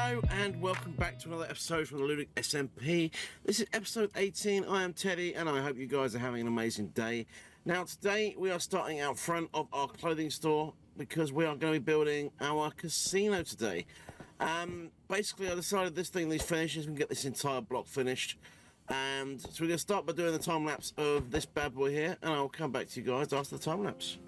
Hello and welcome back to another episode from the Ludic SMP. This is episode 18. I am Teddy and I hope you guys are having an amazing day. Now today we are starting out front of our clothing store because we are going to be building our casino today. Basically I decided this thing needs finishes, we can get this entire block finished. And so we're going to start by doing the time lapse of this bad boy here, and I'll come back to you guys after the time lapse.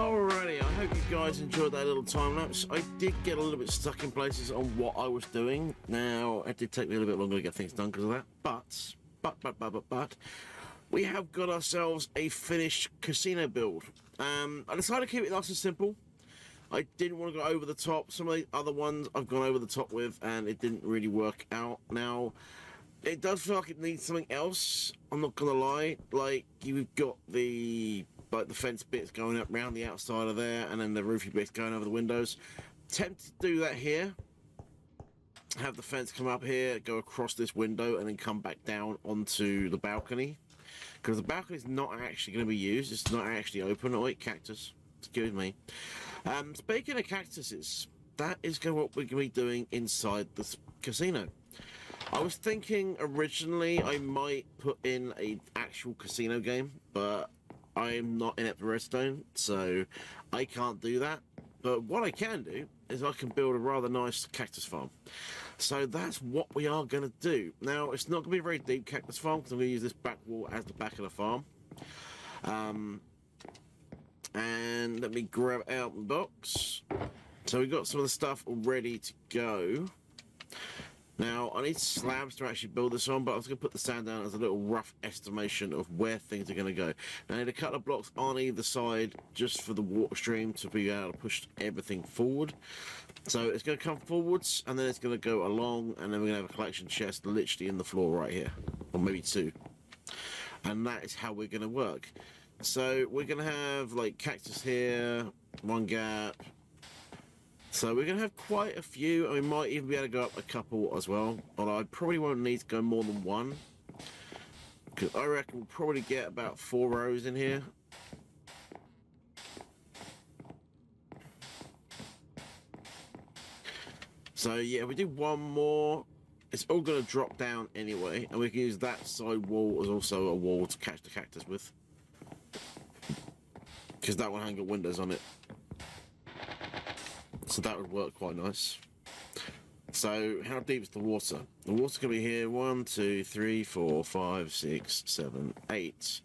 Alrighty, I hope you guys enjoyed that little time lapse. I did get a little bit stuck in places on what I was doing. Now, it did take me a little bit longer to get things done because of that. But, we have got ourselves a finished casino build. I decided to keep it nice and simple. I didn't want to go over the top. Some of the other ones I've gone over the top with, and it didn't really work out. Now, it does feel like it needs something else. I'm not gonna lie. Like, you've got the fence bits going up round the outside of there, and then the roofy bits going over the windows. Tempted to do that here. Have the fence come up here, go across this window, and then come back down onto the balcony. Because the balcony is not actually going to be used. It's not actually open. Oh, wait, cactus. Excuse me. Speaking of cactuses, that is what we're going to be doing inside the casino. I was thinking originally I might put in an actual casino game, but I'm not in it for redstone, so I can't do that. But what I can do is I can build a rather nice cactus farm. So that's what we are going to do. Now, it's not going to be a very deep cactus farm because I'm going to use this back wall as the back of the farm. And let me grab out the box. So we've got some of the stuff all ready to go. Now, I need slabs to actually build this on, but I was going to put the sand down as a little rough estimation of where things are going to go. Now, I need a couple of blocks on either side just for the water stream to be able to push everything forward. So it's going to come forwards, and then it's going to go along, and then we're going to have a collection chest literally in the floor right here, or maybe two. And that is how we're going to work. So we're going to have like cactus here, one gap. So we're going to have quite a few, and we might even be able to go up a couple as well. Although I probably won't need to go more than one, because I reckon we'll probably get about 4 rows in here. So yeah, we do one more. It's all going to drop down anyway, and we can use that side wall as also a wall to catch the cactus with, because that one hasn't got windows on it. So that would work quite nice. So how deep is the water? The water's going to be here. 1, 2, 3, 4, 5, 6, 7, 8.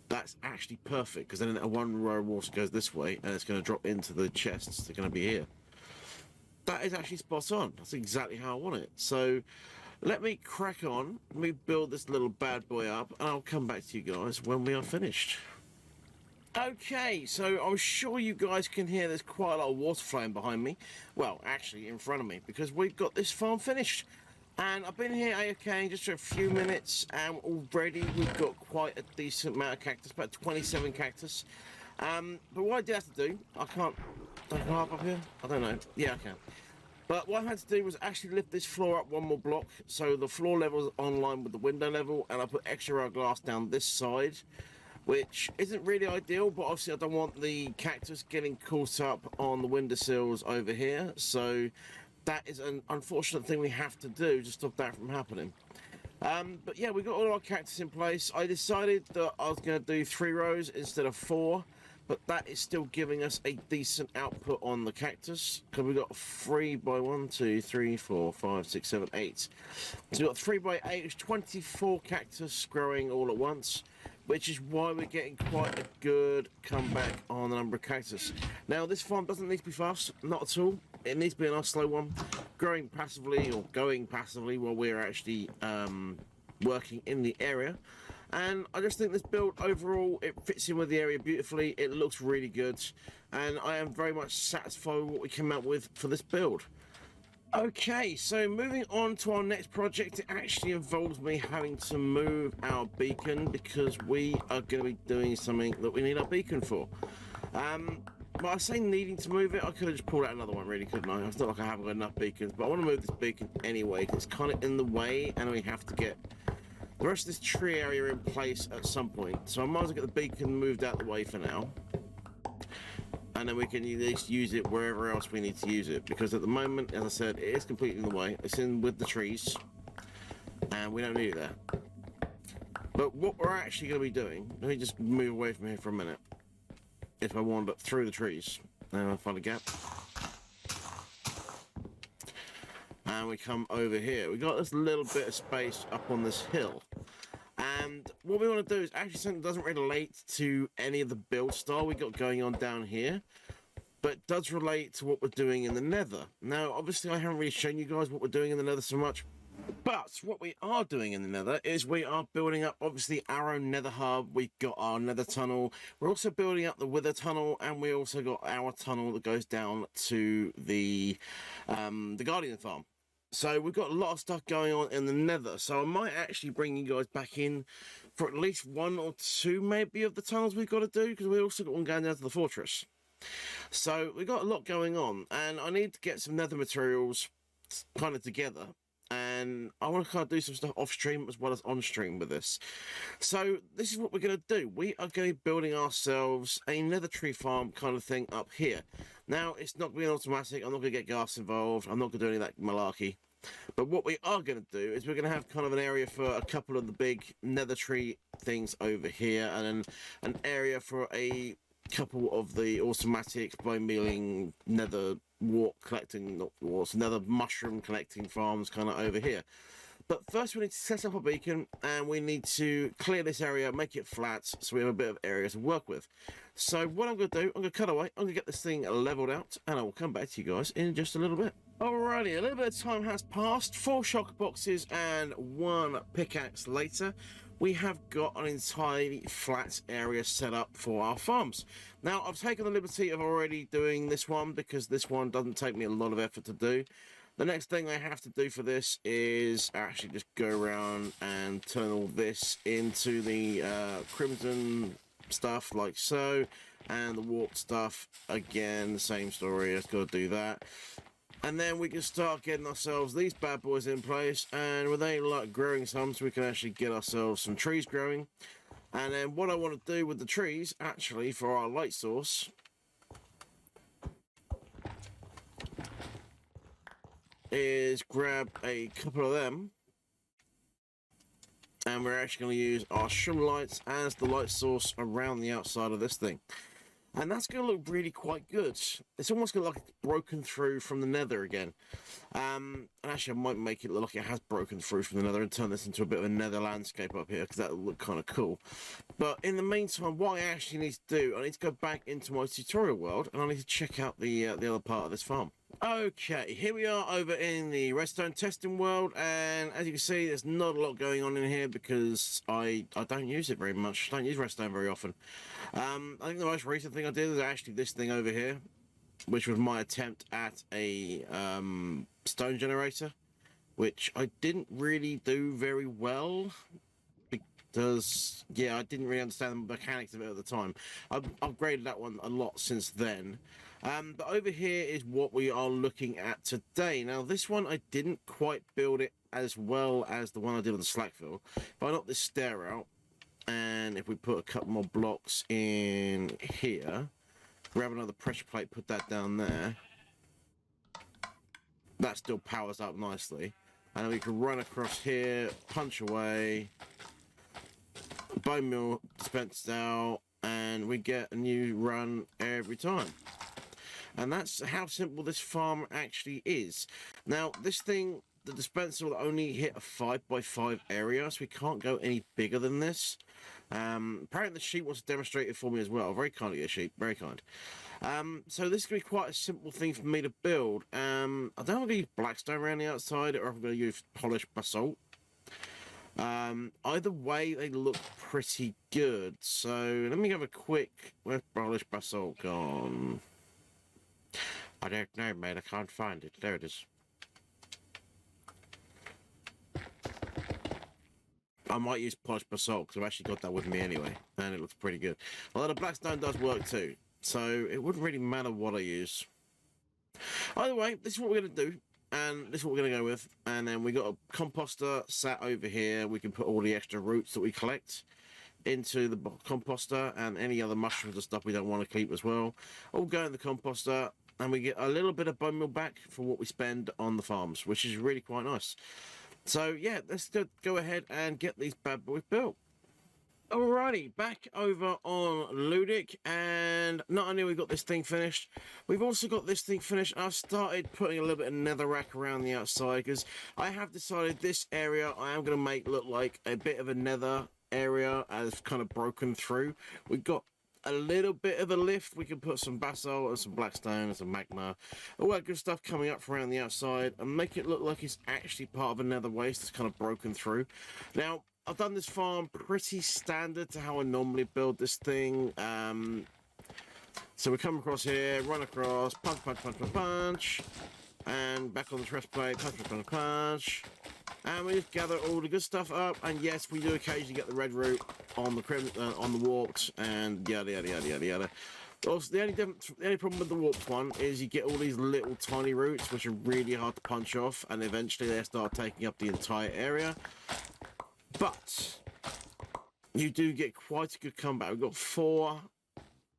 That's actually perfect, because then a 1 row of water goes this way, and it's going to drop into the chests. They're going to be here. That is actually spot on. That's exactly how I want it. So let me crack on. Let me build this little bad boy up, and I'll come back to you guys when we are finished. Okay, so I'm sure you guys can hear there's quite a lot of water flowing behind me. Well, actually in front of me, because we've got this farm finished. And I've been here AFK just for a few minutes, and already we've got quite a decent amount of cactus, about 27 cactus. But what I did have to do, I can hop up here? I don't know. Yeah, I can. But what I had to do was actually lift this floor up 1 more block, so the floor level is on line with the window level, and I put extra row of glass down this side, which isn't really ideal, but obviously I don't want the cactus getting caught up on the windowsills over here, so that is an unfortunate thing we have to do to stop that from happening. But yeah, we got all our cactus in place. I decided that I was going to do 3 rows instead of 4, but that is still giving us a decent output on the cactus, because we've got 3 by 1, 2, 3, 4, 5, 6, 7, 8. So we've got 3 by 8, it's 24 cactus growing all at once, which is why we're getting quite a good comeback on the number of cactus. Now, this farm doesn't need to be fast, not at all. It needs to be a nice slow one, growing passively or going passively while we're actually working in the area. And I just think this build overall, it fits in with the area beautifully. It looks really good, and I am very much satisfied with what we came out with for this build. Okay, so moving on to our next project, it actually involves me having to move our beacon, because we are going to be doing something that we need our beacon for. But I say needing to move it, I could have just pulled out another one, really, couldn't I? It's not like I haven't got enough beacons, but I want to move this beacon anyway, because it's kind of in the way, and we have to get the rest of this tree area in place at some point. So I might as well get the beacon moved out the way for now, and then we can at least use it wherever else we need to use it, because at the moment, as I said, it is completely in the way. It's in with the trees, and we don't need it there. But what we're actually going to be doing, let me just move away from here for a minute. If I wander through the trees, and I find a gap, and we come over here, we got this little bit of space up on this hill. And what we want to do is actually something that doesn't relate to any of the build style we got going on down here, but does relate to what we're doing in the Nether. Now, obviously, I haven't really shown you guys what we're doing in the Nether so much, but what we are doing in the Nether is we are building up, obviously, our own Nether hub. We've got our Nether tunnel. We're also building up the Wither tunnel, and we also got our tunnel that goes down to the Guardian farm. So we've got a lot of stuff going on in the Nether. So I might actually bring you guys back in for at least one or two, maybe, of the tunnels we've got to do, because we also got one going down to the fortress. So we've got a lot going on, and I need to get some Nether materials kind of together. And I want to kind of do some stuff off stream as well as on stream with this. So this is what we're going to do. We are going to be building ourselves a nether tree farm kind of thing up here. Now, it's not going to be automatic. I'm not going to get ghast involved. I'm not going to do any of that malarkey. But what we are going to do is we're going to have kind of an area for a couple of the big nether tree things over here, and then an area for a couple of the automatic bone mealing nether wart collecting, not warts, nether mushroom collecting farms kind of over here. But first we need to set up a beacon, and we need to clear this area, make it flat, so we have a bit of area to work with. So what I'm going to do, I'm going to cut away, I'm going to get this thing leveled out, and I will come back to you guys in just a little bit. Alrighty, a little bit of time has passed, 4 shock boxes and 1 pickaxe later. We have got an entirely flat area set up for our farms. Now, I've taken the liberty of already doing this one because this one doesn't take me a lot of effort to do. The next thing I have to do for this is actually just go around and turn all this into the crimson stuff like so, and the warp stuff, again, the same story, I've got to do that. And then we can start getting ourselves these bad boys in place, and with any luck growing some, so we can actually get ourselves some trees growing. And then what I want to do with the trees, actually, for our light source, is grab a couple of them, and we're actually going to use our shroom lights as the light source around the outside of this thing. And that's going to look really quite good. It's almost going to look like it's broken through from the nether again. And actually, I might make it look like it has broken through from the nether and turn this into a bit of a nether landscape up here, because that will look kind of cool. But in the meantime, what I actually need to do, I need to go back into my tutorial world, and I need to check out the other part of this farm. Okay, here we are over in the redstone testing world, and as you can see, there's not a lot going on in here because I don't use it very much. I don't use redstone very often. I think the most recent thing I did was actually this thing over here, which was my attempt at a stone generator, which I didn't really do very well because, yeah, I didn't really understand the mechanics of it at the time. I've upgraded that one a lot since then. But over here is what we are looking at today. Now, this one, I didn't quite build it as well as the one I did on the Slackville. If I knock this stair out, and if we put a couple more blocks in here, grab another pressure plate, put that down there, that still powers up nicely. And we can run across here, punch away, bone meal dispensed out, and we get a new run every time. And that's how simple this farm actually is. Now, this thing, the dispenser will only hit a 5x5 area, so we can't go any bigger than this. Apparently the sheep wants to demonstrate it for me as well. Very kind of you, sheep. Very kind. So this is going to be quite a simple thing for me to build. I don't know if I'm going to use blackstone around the outside, or if I'm going to use polished basalt. Either way, they look pretty good. So let me have a quick... Where's polished basalt gone? I don't know, mate. I can't find it. There it is. I might use polished basalt because I've actually got that with me anyway, and it looks pretty good. Although the blackstone does work too, so it wouldn't really matter what I use. Either way, this is what we're going to do, and this is what we're going to go with. And then we got a composter sat over here. We can put all the extra roots that we collect into the composter, and any other mushrooms and stuff we don't want to keep as well. All go in the composter, and we get a little bit of bone meal back for what we spend on the farms, which is really quite nice. So yeah, let's go ahead and get these bad boys built. Alrighty, back over on Ludic, and not only we got this thing finished, we've also got this thing finished. I've started putting a little bit of netherrack around the outside because I have decided this area I am going to make look like a bit of a nether area as kind of broken through. We've got a little bit of a lift. We can put some basalt and some blackstone and some magma, all that good stuff coming up from around the outside and make it look like it's actually part of a nether waste that's kind of broken through. Now, I've done this farm pretty standard to how I normally build this thing. So we come across here, run across, punch, punch, punch, punch, punch, and back on the press plate, punch, punch, punch, punch. And we just gather all the good stuff up. And yes, we do occasionally get the red root on the warped, and yada yada yada yada yada. Also, the only problem with the warped one is you get all these little tiny roots which are really hard to punch off, and eventually they start taking up the entire area. But you do get quite a good comeback. We've got 4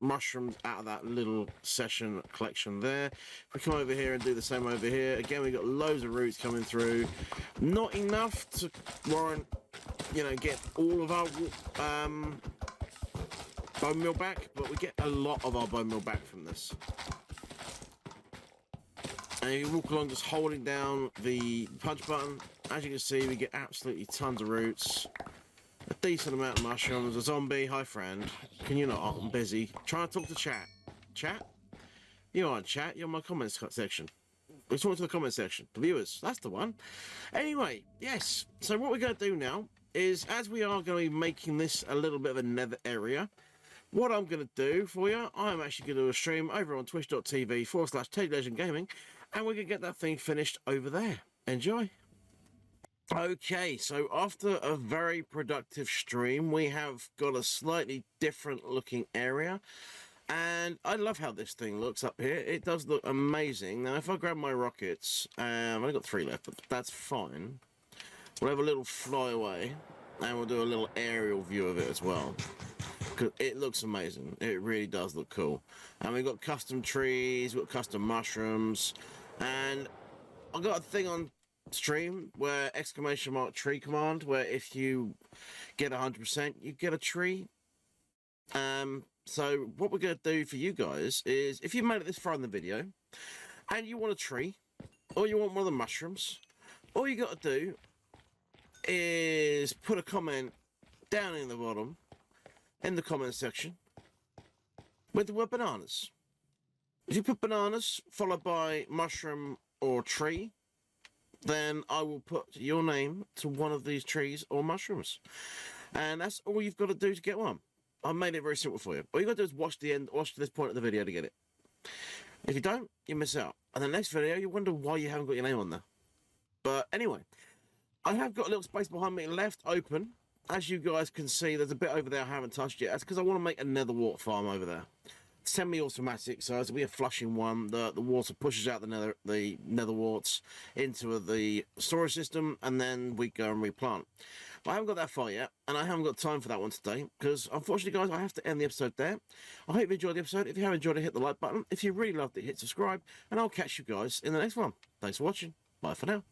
mushrooms out of that little session collection there. If we come over here and do the same over here, again, we've got loads of roots coming through. Not enough to warrant, you know, get all of our bone meal back, but we get a lot of our bone meal back from this. And you walk along just holding down the punch button. As you can see, we get absolutely tons of roots, a decent amount of mushrooms, a zombie. Hi, friend. Can you not? I'm busy. Trying to talk to chat. Chat? You aren't chat. You're in my comments section. We're talking to the comment section. The viewers. That's the one. Anyway, yes. So what we're going to do now is, as we are going to be making this a little bit of a nether area, what I'm going to do for you, I'm actually going to do a stream over on twitch.tv/TeddyLegendGaming, and we're going to get that thing finished over there. Enjoy. Okay, so after a very productive stream, we have got a slightly different looking area, and I love how this thing looks up here. It does look amazing. Now, if I grab my rockets, I've only got 3 left, but that's fine. We'll have a little fly away, and we'll do a little aerial view of it as well, because it looks amazing. It really does look cool. And we've got custom trees, we've got custom mushrooms, and I've got a thing on stream where !tree command, where if you get 100% you get a tree. So what we're going to do for you guys is, if you made it this far in the video and you want a tree or you want one of the mushrooms, all you got to do is put a comment down in the bottom in the comment section with the word bananas. If you put bananas followed by mushroom or tree, then I will put your name to one of these trees or mushrooms. And that's all you've got to do to get one. I made it very simple for you. All you got to do is watch to this point of the video to get it. If you don't, you miss out. And the next video, you wonder why you haven't got your name on there. But anyway, I have got a little space behind me left open. As you guys can see, there's a bit over there I haven't touched yet. That's because I want to make a nether wart farm over there. Semi-automatic, so it'll be a flushing one. The water pushes out the nether warts into the storage system, and then we go and replant. I haven't got that far yet, and I haven't got time for that one today, because unfortunately, guys, I have to end the episode there. I hope you enjoyed the episode. If you have enjoyed it, hit the like button. If you really loved it, hit subscribe, and I'll catch you guys in the next one. Thanks for watching. Bye for now.